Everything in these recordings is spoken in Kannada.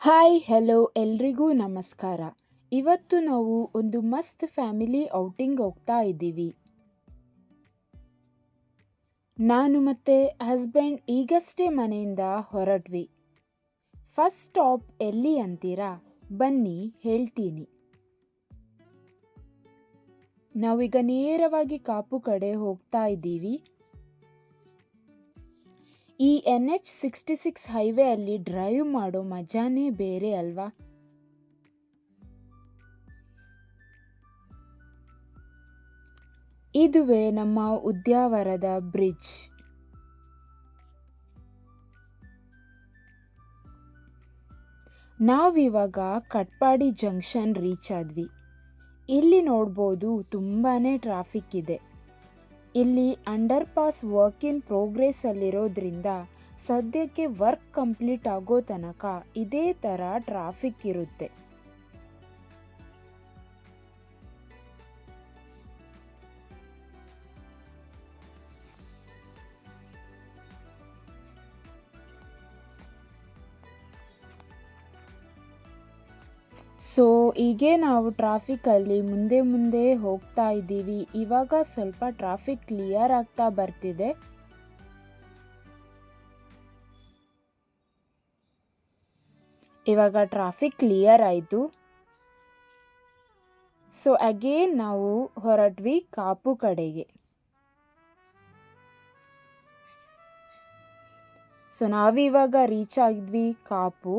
ಹಾಯ್ ಹೆಲೋ ಎಲ್ರಿಗೂ ನಮಸ್ಕಾರ. ಇವತ್ತು ನಾವು ಒಂದು ಮಸ್ತ್ ಫ್ಯಾಮಿಲಿ ಔಟಿಂಗ್ ಹೋಗ್ತಾ ಇದ್ದೀವಿ. ನಾನು ಮತ್ತೆ ಹಸ್ಬೆಂಡ್ ಈಗಷ್ಟೇ ಮನೆಯಿಂದ ಹೊರಟ್ವಿ. ಫಸ್ಟ್ ಸ್ಟಾಪ್ ಎಲ್ಲಿ ಅಂತೀರಾ? ಬನ್ನಿ ಹೇಳ್ತೀನಿ. ನಾವೀಗ ನೇರವಾಗಿ ಕಾಪು ಕಡೆ ಹೋಗ್ತಾ ಇದ್ದೀವಿ. ಈ NH66 ಹೈವೇ ಅಲ್ಲಿ ಡ್ರೈವ್ ಮಾಡೋ ಮಜಾನೇ ಬೇರೆ ಅಲ್ವಾ? ಇದುವೇ ನಮ್ಮ ಉದ್ಯಾವರದ ಬ್ರಿಡ್ಜ್. ನಾವಿವಾಗ ಕಟ್ಪಾಡಿ ಜಂಕ್ಷನ್ ರೀಚ್ ಆದ್ವಿ. ಇಲ್ಲಿ ನೋಡ್ಬೋದು ತುಂಬಾನೇ ಟ್ರಾಫಿಕ್ ಇದೆ. ಇಲ್ಲಿ under pass work in progress ಅಲ್ಲಿರೋದ್ರಿಂದ ಸದ್ಯಕ್ಕೆ ವರ್ಕ್ ಕಂಪ್ಲೀಟ್ ಆಗೋ ತನಕ ಇದೇ ಥರ ಟ್ರಾಫಿಕ್ ಇರುತ್ತೆ. ಸೊ ಹೀಗೆ ನಾವು ಟ್ರಾಫಿಕಲ್ಲಿ ಮುಂದೆ ಹೋಗ್ತಾ ಇದ್ದೀವಿ. ಇವಾಗ ಸ್ವಲ್ಪ ಟ್ರಾಫಿಕ್ ಕ್ಲಿಯರ್ ಆಗ್ತಾ ಬರ್ತಿದೆ. ಇವಾಗ ಟ್ರಾಫಿಕ್ ಕ್ಲಿಯರ್ ಆಯಿತು. ಸೊ ಅಗೇನ್ ನಾವು ಹೊರಟ್ವಿ ಕಾಪು ಕಡೆಗೆ. ಸೊ ನಾವಿವಾಗ ರೀಚ್ ಆಗಿದ್ವಿ ಕಾಪು.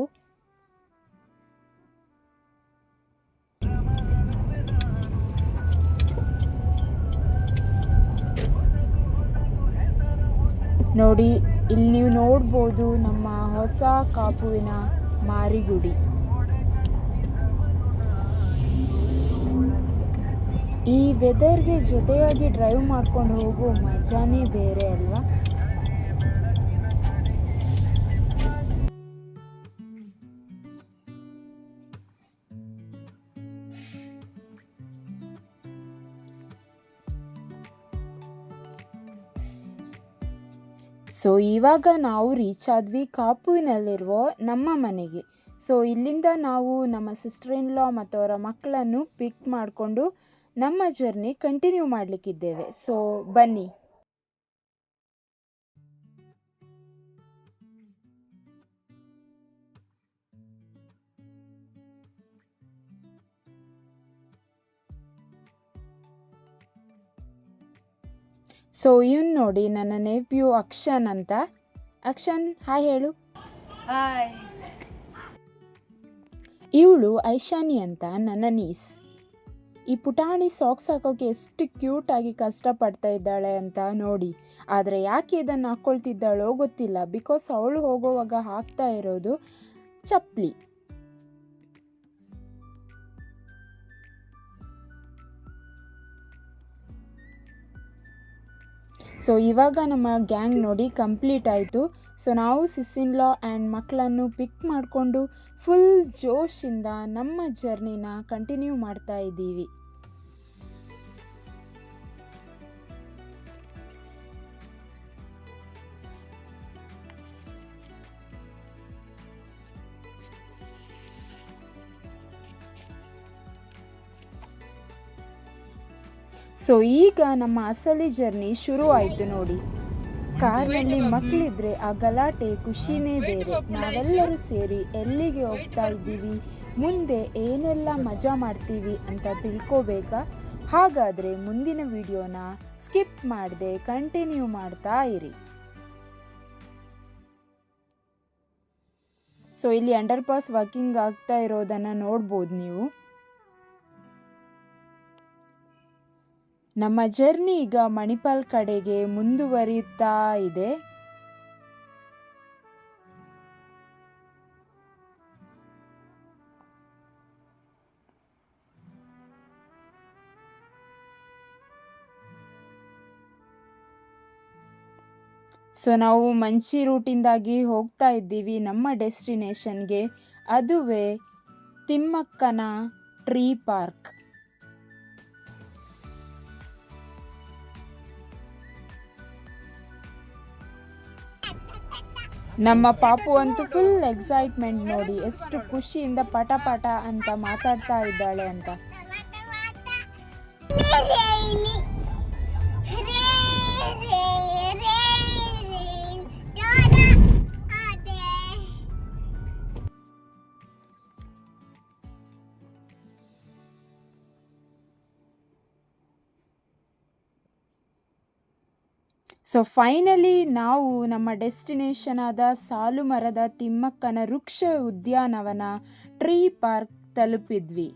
ನೋಡಿ, ಇಲ್ಲಿ ನೀವು ನೋಡ್ಬೋದು ನಮ್ಮ ಹೊಸ ಕಾಪುವಿನ ಮಾರಿಗುಡಿ. ಈ ವೆದರ್ಗೆ ಜೊತೆಯಾಗಿ ಡ್ರೈವ್ ಮಾಡ್ಕೊಂಡು ಹೋಗೋ ಮಜಾನೇ ಬೇರೆ ಅಲ್ವಾ? ಸೊ ಇವಾಗ ನಾವು ರೀಚ್ ಆದ್ವಿ ಕಾಪುವಿನಲ್ಲಿರುವ ನಮ್ಮ ಮನೆಗೆ. ಸೊ ಇಲ್ಲಿಂದ ನಾವು ನಮ್ಮ ಸಿಸ್ಟರ್ ಇನ್ ಲಾ ಮತ್ತು ಅವರ ಮಕ್ಕಳನ್ನು ಪಿಕ್ ಮಾಡಿಕೊಂಡು ನಮ್ಮ ಜರ್ನಿ ಕಂಟಿನ್ಯೂ ಮಾಡಲಿಕ್ಕಿದ್ದೇವೆ. ಸೊ ಬನ್ನಿ. ಸೊ ಇವನು ನೋಡಿ ನನ್ನ ನೆಫ್ಯೂ ಅಕ್ಷನ್ ಅಂತ. ಅಕ್ಷನ್ ಹಾಯ್ ಹೇಳು. ಹಾಯ್. ಇವಳು ಐಶಾನಿ ಅಂತ ನನ್ನ ನೀಸ್. ಈ ಪುಟಾಣಿ ಸಾಕ್ಸ್ ಹಾಕೋಕೆ ಎಷ್ಟು ಕ್ಯೂಟ್ ಆಗಿ ಕಷ್ಟಪಡ್ತಾ ಇದ್ದಾಳೆ ಅಂತ ನೋಡಿ. ಆದರೆ ಯಾಕೆ ಇದನ್ನು ಹಾಕ್ಕೊಳ್ತಿದ್ದಾಳೋ ಗೊತ್ತಿಲ್ಲ. ಬಿಕಾಸ್ ಅವಳು ಹೋಗೋವಾಗ ಹಾಕ್ತಾ ಇರೋದು ಚಪ್ಪಲಿ. ಸೊ ಇವಾಗ ನಮ್ಮ ಗ್ಯಾಂಗ್ ನೋಡಿ ಕಂಪ್ಲೀಟ್ ಆಯಿತು. ಸೊ ನಾವು ಸಿಸ್ಟರ್ ಇನ್ ಲಾ ಆ್ಯಂಡ್ ಮಕ್ಕಳನ್ನು ಪಿಕ್ ಮಾಡಿಕೊಂಡು ಫುಲ್ ಜೋಶಿಂದ ನಮ್ಮ ಜರ್ನಿನ ಕಂಟಿನ್ಯೂ ಮಾಡ್ತಾ ಇದ್ದೀವಿ. ಸೊ ಈಗ ನಮ್ಮ ಅಸಲಿ ಜರ್ನಿ ಶುರು ಆಯಿತು ನೋಡಿ. ಕಾರ್ನಲ್ಲಿ ಮಕ್ಕಳಿದ್ರೆ ಆ ಗಲಾಟೆ ಖುಷಿನೇ ಬೇರೆ. ನಾವೆಲ್ಲರೂ ಸೇರಿ ಎಲ್ಲಿಗೆ ಹೋಗ್ತಾ ಇದ್ದೀವಿ, ಮುಂದೆ ಏನೆಲ್ಲ ಮಜಾ ಮಾಡ್ತೀವಿ ಅಂತ ತಿಳ್ಕೋಬೇಕಾ? ಹಾಗಾದರೆ ಮುಂದಿನ ವಿಡಿಯೋನ ಸ್ಕಿಪ್ ಮಾಡದೆ ಕಂಟಿನ್ಯೂ ಮಾಡ್ತಾ ಇರಿ. ಸೊ ಇಲ್ಲಿ ಅಂಡರ್ ಪಾಸ್ ವರ್ಕಿಂಗ್ ಆಗ್ತಾ ಇರೋದನ್ನು ನೋಡ್ಬೋದು ನೀವು. ನಮ್ಮ ಜರ್ನಿ ಈಗ ಮಣಿಪಾಲ್ ಕಡೆಗೆ ಮುಂದುವರಿಯುತ್ತಾ ಇದೆ. ಸೊ ನಾವು ಮಂಚಿ ರೂಟಿಂದಾಗಿ ಹೋಗ್ತಾ ಇದ್ದೀವಿ ನಮ್ಮ ಡೆಸ್ಟಿನೇಷನ್ಗೆ. ಅದುವೇ ತಿಮ್ಮಕ್ಕನ ಟ್ರೀ ಪಾರ್ಕ್. ನಮ್ಮ ಪಾಪು ಅಂತೂ ಫುಲ್ ಎಕ್ಸೈಟ್ಮೆಂಟ್ ನೋಡಿ, ಎಷ್ಟು ಖುಷಿಯಿಂದ ಪಟ ಪಟ ಅಂತ ಮಾತಾಡ್ತಾ ಇದ್ದಾಳೆ ಅಂತ. ಸೊ ಫೈನಲಿ ನಾವು ನಮ್ಮ ಡೆಸ್ಟಿನೇಷನ್ ಆದ ಸಾಲುಮರದ ತಿಮ್ಮಕ್ಕನ ವೃಕ್ಷ ಉದ್ಯಾನವನ ಟ್ರೀ ಪಾರ್ಕ್ ತಲುಪಿದ್ವಿ.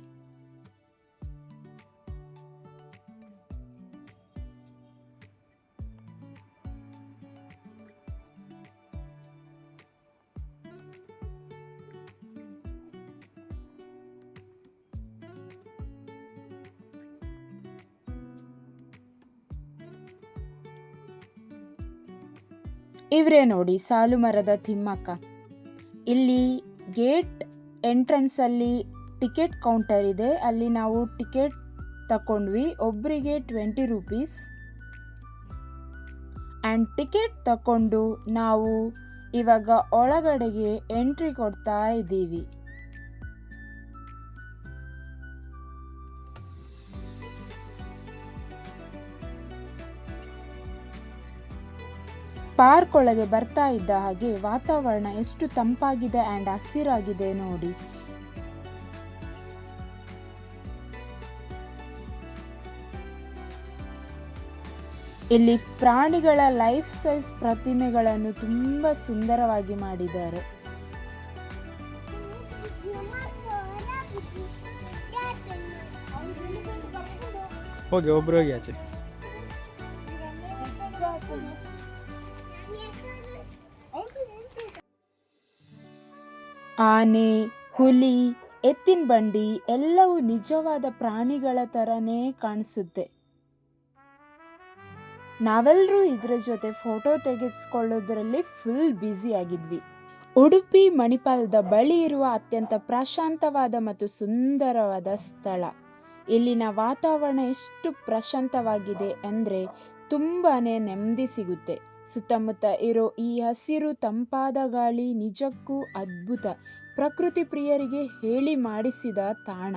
ಇವರೇ ನೋಡಿ ಸಾಲುಮರದ ತಿಮ್ಮಕ್ಕ. ಇಲ್ಲಿ ಗೇಟ್ ಎಂಟ್ರೆನ್ಸಲ್ಲಿ ಟಿಕೆಟ್ ಕೌಂಟರ್ ಇದೆ, ಅಲ್ಲಿ ನಾವು ಟಿಕೆಟ್ ತಗೊಂಡ್ವಿ. ಒಬ್ಬರಿಗೆ 20 ರೂಪೀಸ್. ಆ್ಯಂಡ್ ಟಿಕೆಟ್ ತಗೊಂಡು ನಾವು ಇವಾಗ ಒಳಗಡೆಗೆ ಎಂಟ್ರಿ ಕೊಡ್ತಾ ಇದ್ದೀವಿ. ಪಾರ್ಕ್ ಒಳಗೆ ಬರ್ತಾ ಇದ್ದ ಹಾಗೆ ವಾತಾವರಣ ಎಷ್ಟು ತಂಪಾಗಿದೆ ಆ್ಯಂಡ್ ಹಸಿರಾಗಿದೆ ನೋಡಿ. ಇಲ್ಲಿ ಪ್ರಾಣಿಗಳ ಲೈಫ್ ಸೈಜ್ ಪ್ರತಿಮೆಗಳನ್ನು ತುಂಬ ಸುಂದರವಾಗಿ ಮಾಡಿದ್ದಾರೆ. ಹೋಗಿ ಒಬ್ರು ಹೋಗಿ ಆಚೆ. ಆನೆ, ಹುಲಿ, ಎತ್ತಿನ ಬಂಡಿ ಎಲ್ಲವೂ ನಿಜವಾದ ಪ್ರಾಣಿಗಳ ಥರನೇ ಕಾಣಿಸುತ್ತೆ. ನಾವೆಲ್ಲರೂ ಇದರ ಜೊತೆ ಫೋಟೋ ತೆಗೆದುಕೊಳ್ಳೋದ್ರಲ್ಲಿ ಫುಲ್ ಬ್ಯುಸಿ ಆಗಿದ್ವಿ. ಉಡುಪಿ ಮಣಿಪಾಲದ ಬಳಿ ಇರುವ ಅತ್ಯಂತ ಪ್ರಶಾಂತವಾದ ಮತ್ತು ಸುಂದರವಾದ ಸ್ಥಳ. ಇಲ್ಲಿನ ವಾತಾವರಣ ಎಷ್ಟು ಪ್ರಶಾಂತವಾಗಿದೆ ಅಂದರೆ ತುಂಬಾ ನೆಮ್ಮದಿ ಸಿಗುತ್ತೆ. ಸುತ್ತಮುತ್ತ ಇರೋ ಈ ಹಸಿರು ತಂಪಾದ ಗಾಳಿ ನಿಜಕ್ಕೂ ಅದ್ಭುತ. ಪ್ರಕೃತಿ ಪ್ರಿಯರಿಗೆ ಹೇಳಿ ಮಾಡಿಸಿದ ತಾಣ.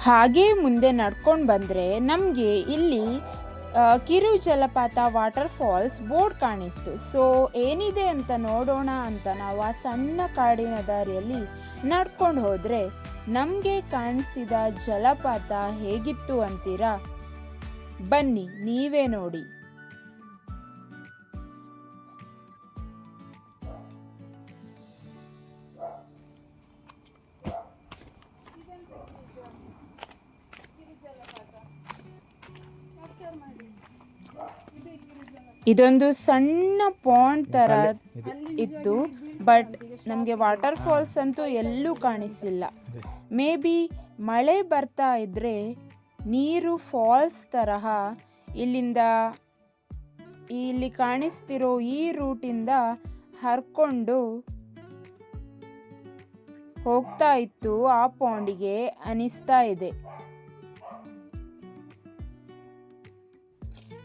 ಹಾಗೇ ಮುಂದೆ ನಡ್ಕೊಂಡು ಬಂದರೆ ನಮಗೆ ಇಲ್ಲಿ ಕಿರು ಜಲಪಾತ ವಾಟರ್ ಫಾಲ್ಸ್ ಬೋರ್ಡ್ ಕಾಣಿಸ್ತು. ಸೊ ಏನಿದೆ ಅಂತ ನೋಡೋಣ ಅಂತ ನಾವು ಆ ಸಣ್ಣ ಕಾಡಿನ ದಾರಿಯಲ್ಲಿ ನಡ್ಕೊಂಡು ಹೋದರೆ ನಮಗೆ ಕಾಣಿಸಿದ ಜಲಪಾತ ಹೇಗಿತ್ತು ಅಂತೀರಾ? ಬನ್ನಿ ನೀವೇ ನೋಡಿ. ಇದೊಂದು ಸಣ್ಣ ಪಾಂಡ್ ಥರ ಇತ್ತು, ಬಟ್ ನಮಗೆ ವಾಟರ್ ಫಾಲ್ಸ್ ಅಂತೂ ಎಲ್ಲೂ ಕಾಣಿಸಿಲ್ಲ. ಮೇ ಬಿ ಮಳೆ ಬರ್ತಾ ಇದ್ದರೆ ನೀರು ಫಾಲ್ಸ್ ತರಹ ಇಲ್ಲಿ ಕಾಣಿಸ್ತಿರೋ ಈ ರೂಟಿಂದ ಹರ್ಕೊಂಡು ಹೋಗ್ತಾ ಇತ್ತು ಆ ಪಾಂಡಿಗೆ ಅನಿಸ್ತಾ ಇದೆ.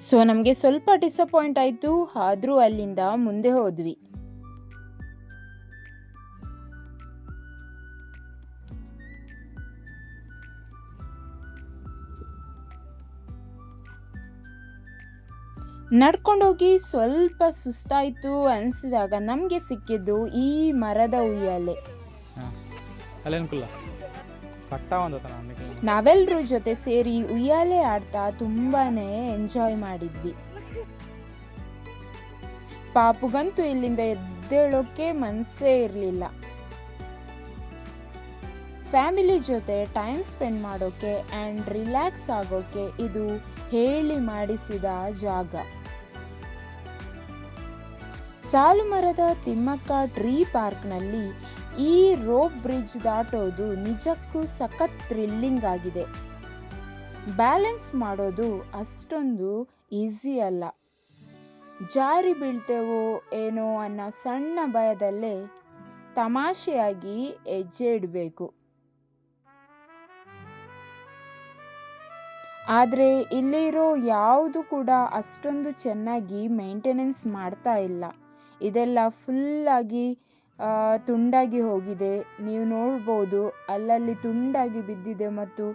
ಸೊ ನಮಗೆ ಸ್ವಲ್ಪ ಡಿಸಪಾಯಿಂಟ್ ಆಯಿತು, ಆದರೂ ಅಲ್ಲಿಂದ ಮುಂದೆ ಹೋದ್ವಿ. ನಡ್ಕೊಂಡೋಗಿ ಸ್ವಲ್ಪ ಸುಸ್ತಾಯಿತು ಅನಿಸಿದಾಗ ನಮಗೆ ಸಿಕ್ಕಿದ್ದು ಈ ಮರದ ಉಯ್ಯಾಲೆ. ನಾವೆಲ್ಲರೂ ಜೊತೆ ಸೇರಿ ಉಯ್ಯಾಲೆ ಆಡ್ತಾ ತುಂಬಾನೇ ಎಂಜಾಯ್ ಮಾಡಿದ್ವಿ. ಪಾಪುಗಂತೂ ಇಲ್ಲಿಂದ ಎದ್ದೇಳೋಕೆ ಮನಸ್ಸೇ ಇರಲಿಲ್ಲ. ಫ್ಯಾಮಿಲಿ ಜೊತೆ ಟೈಮ್ ಸ್ಪೆಂಡ್ ಮಾಡೋಕೆ ಆ್ಯಂಡ್ ರಿಲ್ಯಾಕ್ಸ್ ಆಗೋಕೆ ಇದು ಹೇಳಿ ಮಾಡಿಸಿದ ಜಾಗ. ಸಾಲುಮರದ ತಿಮ್ಮಕ್ಕ ಟ್ರೀ ಪಾರ್ಕ್ನಲ್ಲಿ ಈ ರೋಪ್ ಬ್ರಿಡ್ಜ್ ದಾಟೋದು ನಿಜಕ್ಕೂ ಸಖತ್ ಥ್ರಿಲ್ಲಿಂಗ್ ಆಗಿದೆ. ಬ್ಯಾಲೆನ್ಸ್ ಮಾಡೋದು ಅಷ್ಟೊಂದು ಈಸಿ ಅಲ್ಲ. ಜಾರಿ ಬೀಳ್ತೇವೋ ಏನೋ ಅನ್ನೋ ಸಣ್ಣ ಭಯದಲ್ಲೇ ತಮಾಷೆಯಾಗಿ ಹೆಜ್ಜೆ ಇಡಬೇಕು. ಆದರೆ ಇಲ್ಲಿರೋ ಯಾವುದು ಕೂಡ ಅಷ್ಟೊಂದು ಚೆನ್ನಾಗಿ ಮೇಂಟೆನೆನ್ಸ್ ಮಾಡ್ತಾ ಇಲ್ಲ. ಇದೆಲ್ಲ ಫುಲ್ಲಾಗಿ ತುಂಡಾಗಿ ಹೋಗಿದೆ. ನೀವು ನೋಡ್ಬೋದು ಅಲ್ಲಲ್ಲಿ ತುಂಡಾಗಿ ಬಿದ್ದಿದೆ ಮತ್ತು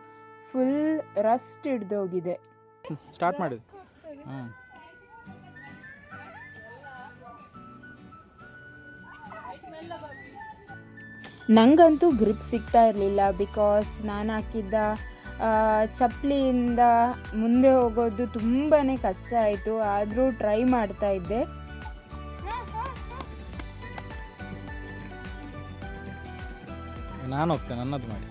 ಫುಲ್ ರಸ್ಟ್ ಹಿಡ್ದೋಗಿದೆ. ಸ್ಟಾರ್ಟ್ ಮಾಡಿದ್ದು. ಹಾಂ, ನನಗಂತೂ ಗ್ರಿಪ್ ಸಿಗ್ತಾ ಇರಲಿಲ್ಲ. ಬಿಕಾಸ್ ನಾನು ಹಾಕಿದ್ದ ಚಪ್ಪಲಿಯಿಂದ ಮುಂದೆ ಹೋಗೋದು ತುಂಬಾ ಕಷ್ಟ ಆಯಿತು. ಆದರೂ ಟ್ರೈ ಮಾಡ್ತಾ ಇದ್ದೆ. ನಾನು ಹೋಗ್ತೇನೆ ನನ್ನದು ಮಾಡಿ.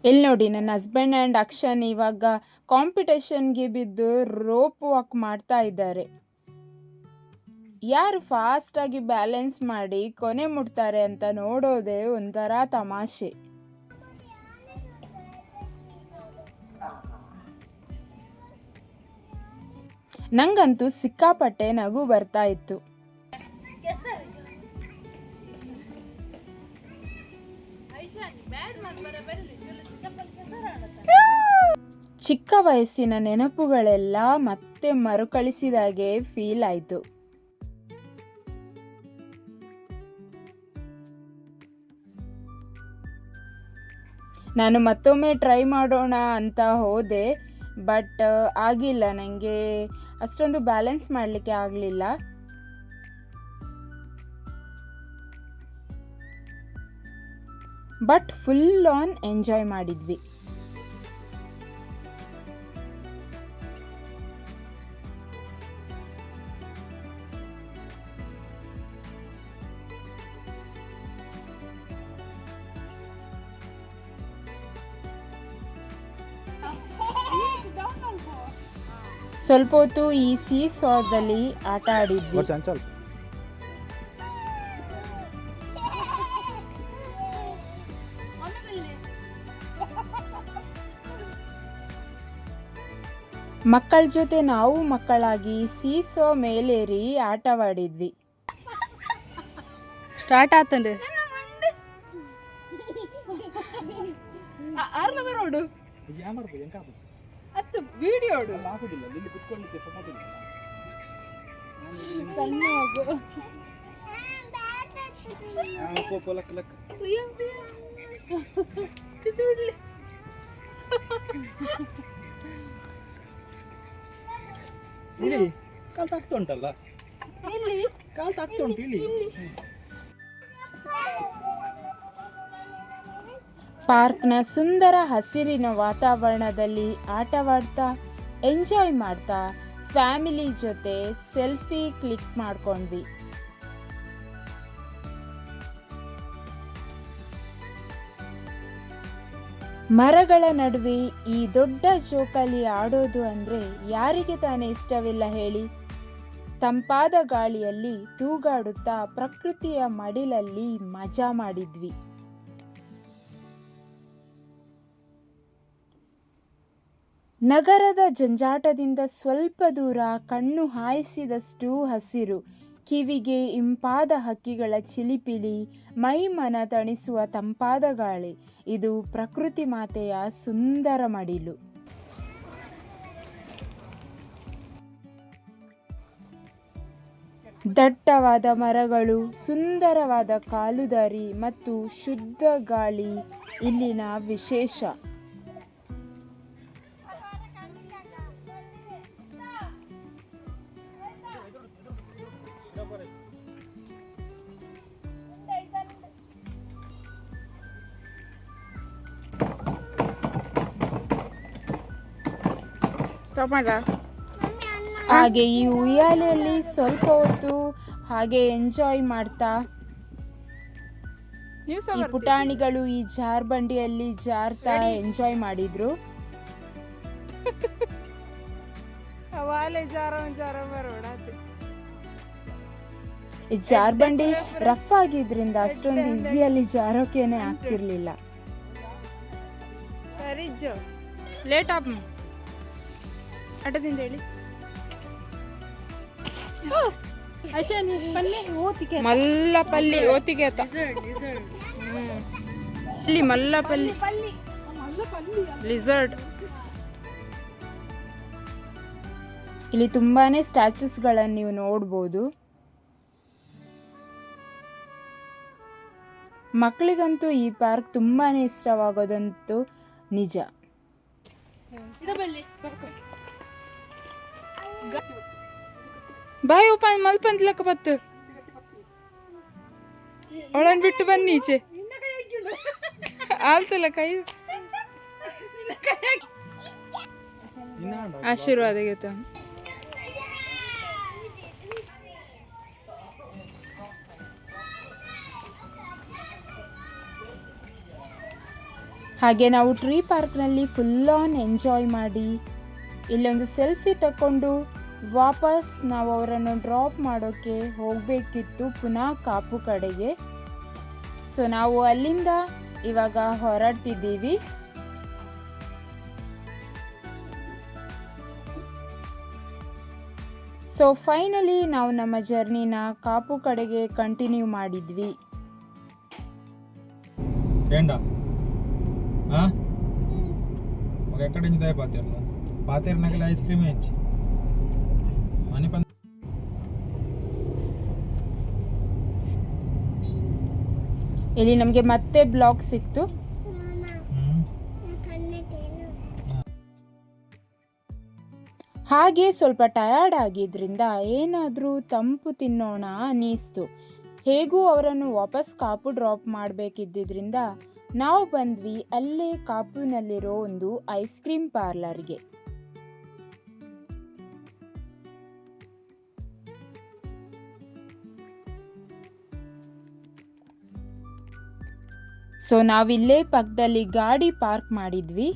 ಇಲ್ಲಿ ನೋಡಿ, ನನ್ನ ಹಸ್ಬೆಂಡ್ ಆ್ಯಂಡ್ ಅಕ್ಷನ್ ಇವಾಗ ಕಾಂಪಿಟೇಷನ್ಗೆ ಬಿದ್ದು ರೋಪ್ ವಾಕ್ ಮಾಡ್ತಾ ಇದ್ದಾರೆ. ಯಾರು ಫಾಸ್ಟಾಗಿ ಬ್ಯಾಲೆನ್ಸ್ ಮಾಡಿ ಕೊನೆ ಮುಟ್ತಾರೆ ಅಂತ ನೋಡೋದೇ ಒಂಥರ ತಮಾಷೆ. ನಂಗಂತೂ ಸಿಕ್ಕಾಪಟ್ಟೆ ನಗು ಬರ್ತಾ ಇತ್ತು. ಚಿಕ್ಕ ವಯಸ್ಸಿನ ನೆನಪುಗಳೆಲ್ಲ ಮತ್ತೆ ಮರುಕಳಿಸಿದಾಗೆ ಫೀಲ್ ಆಯಿತು. ನಾನು ಮತ್ತೊಮ್ಮೆ ಟ್ರೈ ಮಾಡೋಣ ಅಂತ ಹೋದೆ, ಬಟ್ ಆಗಿಲ್ಲ. ನನಗೆ ಅಷ್ಟೊಂದು ಬ್ಯಾಲೆನ್ಸ್ ಮಾಡಲಿಕ್ಕೆ ಆಗಲಿಲ್ಲ. ಬಟ್ ಫುಲ್ ಆನ್ ಎಂಜಾಯ್ ಮಾಡಿದ್ವಿ. ಸ್ವಲ್ಪ ಹೊತ್ತು ಈ ಸೀಸಾದಲ್ಲಿ ಆಟ ಆಡಿದ್ವಿ. ಚಂಚಲ್ ಮಕ್ಕಳ ಜೊತೆ ನಾವು ಮಕ್ಕಳಾಗಿ ಸೀಸೋ ಮೇಲೇರಿ ಆಟವಾಡಿದ್ವಿ. ಸ್ಟಾರ್ಟ್ ಆತಂದು ನೋಡು ಹತ್ತು ವಿಡಿಯೋ ಸಣ್ಣ ಇಳಿ ಕಾಲ್ ತಾಗ್ತಾ ಉಂಟಲ್ಲ, ಕಾಲ್ ತಾಗ್ತಾ ಉಂಟು. ಇಳಿ. ಪಾರ್ಕ್ನ ಸುಂದರ ಹಸಿರಿನ ವಾತಾವರಣದಲ್ಲಿ ಆಟವಾಡ್ತಾ ಎಂಜಾಯ್ ಮಾಡ್ತಾ ಫ್ಯಾಮಿಲಿ ಜೊತೆ ಸೆಲ್ಫಿ ಕ್ಲಿಕ್ ಮಾಡ್ಕೊಂಡ್ವಿ. ಮರಗಳ ನಡುವೆ ಈ ದೊಡ್ಡ ಜೋಕಾಲಿ ಆಡೋದು ಅಂದರೆ ಯಾರಿಗೆ ತಾನೇ ಇಷ್ಟವಿಲ್ಲ ಹೇಳಿ. ತಂಪಾದ ಗಾಳಿಯಲ್ಲಿ ತೂಗಾಡುತ್ತಾ ಪ್ರಕೃತಿಯ ಮಡಿಲಲ್ಲಿ ಮಜಾ ಮಾಡಿದ್ವಿ. ನಗರದ ಜಂಜಾಟದಿಂದ ಸ್ವಲ್ಪ ದೂರ ಕಣ್ಣು ಹಾಯಿಸಿದಷ್ಟು ಹಸಿರು, ಕಿವಿಗೆ ಇಂಪಾದ ಹಕ್ಕಿಗಳ ಚಿಲಿಪಿಲಿ, ಮೈ ಮನ ತಣಿಸುವ ತಂಪಾದ ಗಾಳಿ. ಇದು ಪ್ರಕೃತಿ ಮಾತೆಯ ಸುಂದರ ಮಡಿಲು. ದಟ್ಟವಾದ ಮರಗಳು, ಸುಂದರವಾದ ಕಾಲುದಾರಿ ಮತ್ತು ಶುದ್ಧ ಗಾಳಿ ಇಲ್ಲಿನ ವಿಶೇಷ. ಹಾಗೆ ಈ ಉಯ್ಯಾಲೆಯಲ್ಲಿ ಸ್ವಲ್ಪ ಹೊತ್ತು ಹಾಗೆ ಎಂಜಾಯ್ ಮಾಡ್ತಾ ಈ ಪುಟಾಣಿಗಳು ಈ ಜಾರ್ಬಂಡಿಯಲ್ಲಿ ಜಾರ್ತಾ ಎಂಜಾಯ್ ಮಾಡಿದ್ರು. ಈ ಜಾರ್ಬಂಡಿ ರಫ್ ಆಗಿದ್ರಿಂದ ಅಷ್ಟೊಂದು ಈಸಿಯಲ್ಲಿ ಜಾರೋಕೆನೆ ಆಗ್ತಿರ್ಲಿಲ್ಲ. ಸರಿ ಲೇಟ್ ಆಪ್ ಅಟದಿಂದ ಹೇಳಿ ಮಲ್ಲಪಲ್ಲಿ ಓತಿಗೆ ಆತ ಇಲ್ಲಿ ಮಲ್ಲಪಲ್ಲಿ ಲಿಸರ್ಡ್. ಇಲ್ಲಿ ತುಂಬಾನೇ ಸ್ಟ್ಯಾಚ್ಯೂಸ್ಗಳನ್ನು ನೀವು ನೋಡ್ಬೋದು. ಮಕ್ಕಳಿಗಂತೂ ಈ ಪಾರ್ಕ್ ತುಂಬಾನೇ ಇಷ್ಟವಾಗೋದಂತೂ ನಿಜ. ಬಾಯ್ ಓಪನ್ ಮಲ್ಪಂತ್ಲಕ್ಕ ಬತ್ತು ಅವಳನ್ ಬಿಟ್ಟು ಬನ್ನಿ ಈಚೆ ಆಲ್ತಲ್ಲ ಕೈ ಆಶೀರ್ವಾದ ಗೀತ. ಹಾಗೆ ನಾವು ಟ್ರೀ ಪಾರ್ಕ್ನಲ್ಲಿ ಫುಲ್ ಆನ್ ಎಂಜಾಯ್ ಮಾಡಿ ಇಲ್ಲೊಂದು ಸೆಲ್ಫಿ ತಗೊಂಡು ವಾಪಸ್ ನಾವು ಅವರನ್ನು ಡ್ರಾಪ್ ಮಾಡೋಕ್ಕೆ ಹೋಗಬೇಕಿತ್ತು ಪುನಃ ಕಾಪು ಕಡೆಗೆ. ಸೊ ನಾವು ಅಲ್ಲಿಂದ ಇವಾಗ ಹೊರಡ್ತಿದ್ದೀವಿ. ಸೊ ಫೈನಲಿ ನಾವು ನಮ್ಮ ಜರ್ನಿನ ಕಾಪು ಕಡೆಗೆ ಕಂಟಿನ್ಯೂ ಮಾಡಿದ್ವಿ. ఎక్కడి నుంచి దాయి పాతేరు నగల ఐస్ క్రీమ్ ఇచ్చి మనీ ಇಲ್ಲಿ ನಮಗೆ ಮತ್ತೆ ಬ್ಲಾಗ್ ಸಿಕ್ತು. ಹಾಗೆ ಸ್ವಲ್ಪ ಟಯರ್ಡ್ ಆಗಿದ್ರಿಂದ ಏನಾದರೂ ತಂಪು ತಿನ್ನೋಣ ಅನ್ನಿಸ್ತು. ಹೇಗೂ ಅವರನ್ನು ವಾಪಸ್ ಕಾಪು ಡ್ರಾಪ್ ಮಾಡಬೇಕಿದ್ದರಿಂದ ನಾವು ಬಂದ್ವಿ ಅಲ್ಲೇ ಕಾಪುನಲ್ಲಿರೋ ಒಂದು ಐಸ್ ಕ್ರೀಮ್ ಪಾರ್ಲರ್ಗೆ. ಸೊ ನಾವಿಲ್ಲೇ ಪಕ್ಕದಲ್ಲಿ ಗಾಡಿ ಪಾರ್ಕ್ ಮಾಡಿದ್ವಿ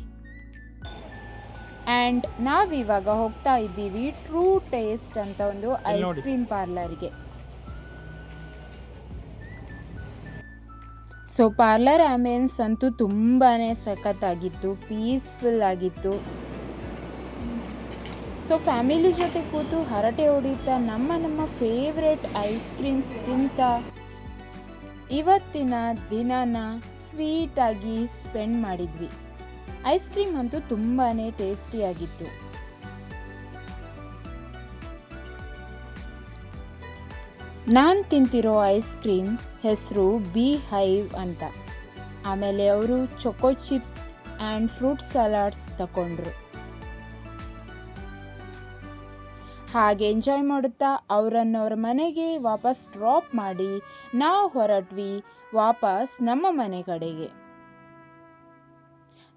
ಆ್ಯಂಡ್ ನಾವಿವಾಗ ಹೋಗ್ತಾ ಇದ್ದೀವಿ ಟ್ರೂ ಟೇಸ್ಟ್ ಅಂತ ಒಂದು ಐಸ್ ಕ್ರೀಮ್ ಪಾರ್ಲರ್ಗೆ. ಸೊ ಪಾರ್ಲರ್ ಆಂಬಿಯನ್ಸ್ ಅಂತೂ ತುಂಬಾ ಸಖತ್ತಾಗಿತ್ತು, ಪೀಸ್ಫುಲ್ ಆಗಿತ್ತು. ಸೊ ಫ್ಯಾಮಿಲಿ ಜೊತೆ ಕೂತು ಹರಟೆ ಹೊಡಿತಾ ನಮ್ಮ ಫೇವ್ರೆಟ್ ಐಸ್ ಕ್ರೀಮ್ಸ್ ತಿಂತ ಇವತ್ತಿನ ದಿನನ ಸ್ವೀಟಾಗಿ ಸ್ಪೆಂಡ್ ಮಾಡಿದ್ವಿ. ಐಸ್ ಕ್ರೀಮ್ ಅಂತೂ ತುಂಬಾ ಟೇಸ್ಟಿಯಾಗಿತ್ತು. ನಾನು ತಿಂತಿರೋ ಐಸ್ ಕ್ರೀಮ್ ಹೆಸರು ಬಿ ಹೈವ್ ಅಂತ. ಆಮೇಲೆ ಅವರು ಚೊಕೋ ಚಿಪ್ ಆ್ಯಂಡ್ ಫ್ರೂಟ್ ಸಲಾಡ್ಸ್ ತಗೊಂಡ್ರು. ಹಾಗೆ ಎಂಜಾಯ್ ಮಾಡುತ್ತಾ ಅವರನ್ನು ಅವ್ರ ಮನೆಗೆ ವಾಪಸ್ ಡ್ರಾಪ್ ಮಾಡಿ ನಾವು ಹೊರಟ್ವಿ ವಾಪಸ್ ನಮ್ಮ ಮನೆ ಕಡೆಗೆ.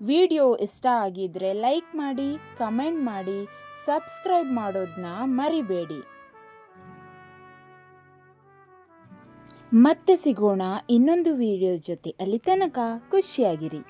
ವಿಡಿಯೋ ಇಷ್ಟ ಆಗಿದ್ರೆ ಲೈಕ್ ಮಾಡಿ, ಕಮೆಂಟ್ ಮಾಡಿ, ಸಬ್ಸ್ಕ್ರೈಬ್ ಮಾಡೋದನ್ನ ಮರಿಬೇಡಿ. ಮತ್ತೆ ಸಿಗೋಣ ಇನ್ನೊಂದು ವಿಡಿಯೋ ಜೊತೆ. ಅಲ್ಲಿ ತನಕ ಖುಷಿಯಾಗಿರಿ.